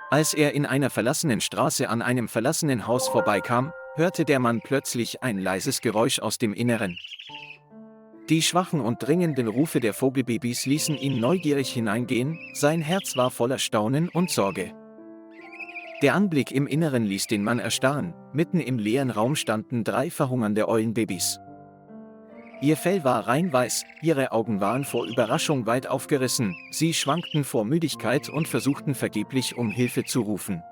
Als er in einer verlassenen Straße an einem verlassenen Haus vorbeikam, hörte der Mann plötzlich ein leises Geräusch aus dem Inneren. Die schwachen und dringenden Rufe der Vogelbabys ließen ihn neugierig hineingehen, sein Herz war voller Staunen und Sorge. Der Anblick im Inneren ließ den Mann erstarren, mitten im leeren Raum standen 3 verhungernde Eulenbabys. Ihr Fell war rein weiß, ihre Augen waren vor Überraschung weit aufgerissen, sie schwankten vor Müdigkeit und versuchten vergeblich um Hilfe zu rufen.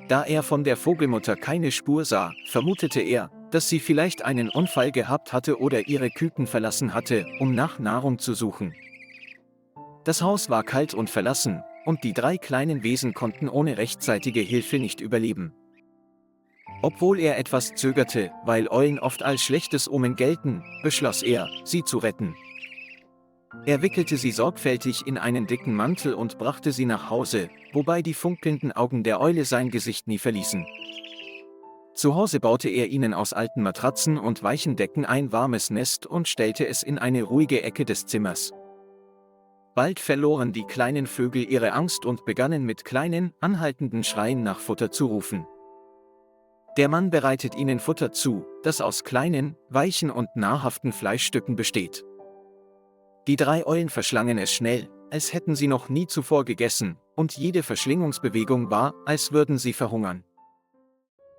Da er von der Vogelmutter keine Spur sah, vermutete er, dass sie vielleicht einen Unfall gehabt hatte oder ihre Küken verlassen hatte, um nach Nahrung zu suchen. Das Haus war kalt und verlassen, und die 3 kleinen Wesen konnten ohne rechtzeitige Hilfe nicht überleben. Obwohl er etwas zögerte, weil Eulen oft als schlechtes Omen gelten, beschloss er, sie zu retten. Er wickelte sie sorgfältig in einen dicken Mantel und brachte sie nach Hause, wobei die funkelnden Augen der Eule sein Gesicht nie verließen. Zu Hause baute er ihnen aus alten Matratzen und weichen Decken ein warmes Nest und stellte es in eine ruhige Ecke des Zimmers. Bald verloren die kleinen Vögel ihre Angst und begannen mit kleinen, anhaltenden Schreien nach Futter zu rufen. Der Mann bereitet ihnen Futter zu, das aus kleinen, weichen und nahrhaften Fleischstücken besteht. Die 3 Eulen verschlangen es schnell, als hätten sie noch nie zuvor gegessen, und jede Verschlingungsbewegung war, als würden sie verhungern.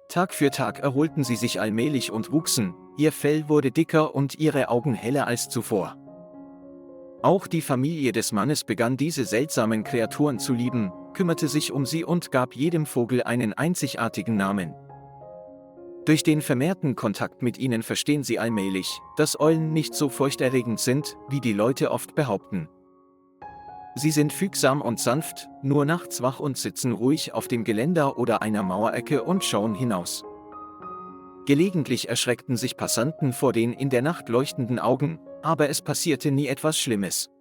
Tag für Tag erholten sie sich allmählich und wuchsen, ihr Fell wurde dicker und ihre Augen heller als zuvor. Auch die Familie des Mannes begann diese seltsamen Kreaturen zu lieben, kümmerte sich um sie und gab jedem Vogel einen einzigartigen Namen. Durch den vermehrten Kontakt mit ihnen verstehen sie allmählich, dass Eulen nicht so furchterregend sind, wie die Leute oft behaupten. Sie sind fügsam und sanft, nur nachts wach und sitzen ruhig auf dem Geländer oder einer Mauerecke und schauen hinaus. Gelegentlich erschreckten sich Passanten vor den in der Nacht leuchtenden Augen, aber es passierte nie etwas Schlimmes.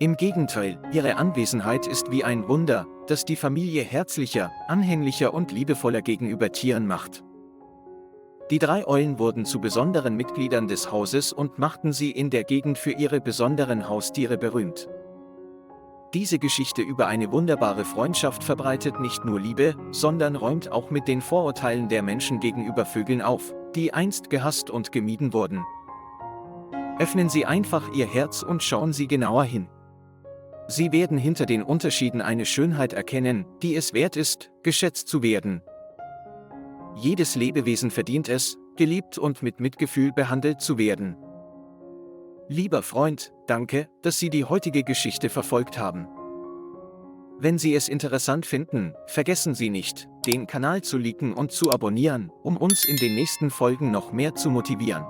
Im Gegenteil, ihre Anwesenheit ist wie ein Wunder, das die Familie herzlicher, anhänglicher und liebevoller gegenüber Tieren macht. Die 3 Eulen wurden zu besonderen Mitgliedern des Hauses und machten sie in der Gegend für ihre besonderen Haustiere berühmt. Diese Geschichte über eine wunderbare Freundschaft verbreitet nicht nur Liebe, sondern räumt auch mit den Vorurteilen der Menschen gegenüber Vögeln auf, die einst gehasst und gemieden wurden. Öffnen Sie einfach Ihr Herz und schauen Sie genauer hin. Sie werden hinter den Unterschieden eine Schönheit erkennen, die es wert ist, geschätzt zu werden. Jedes Lebewesen verdient es, geliebt und mit Mitgefühl behandelt zu werden. Lieber Freund, danke, dass Sie die heutige Geschichte verfolgt haben. Wenn Sie es interessant finden, vergessen Sie nicht, den Kanal zu liken und zu abonnieren, um uns in den nächsten Folgen noch mehr zu motivieren.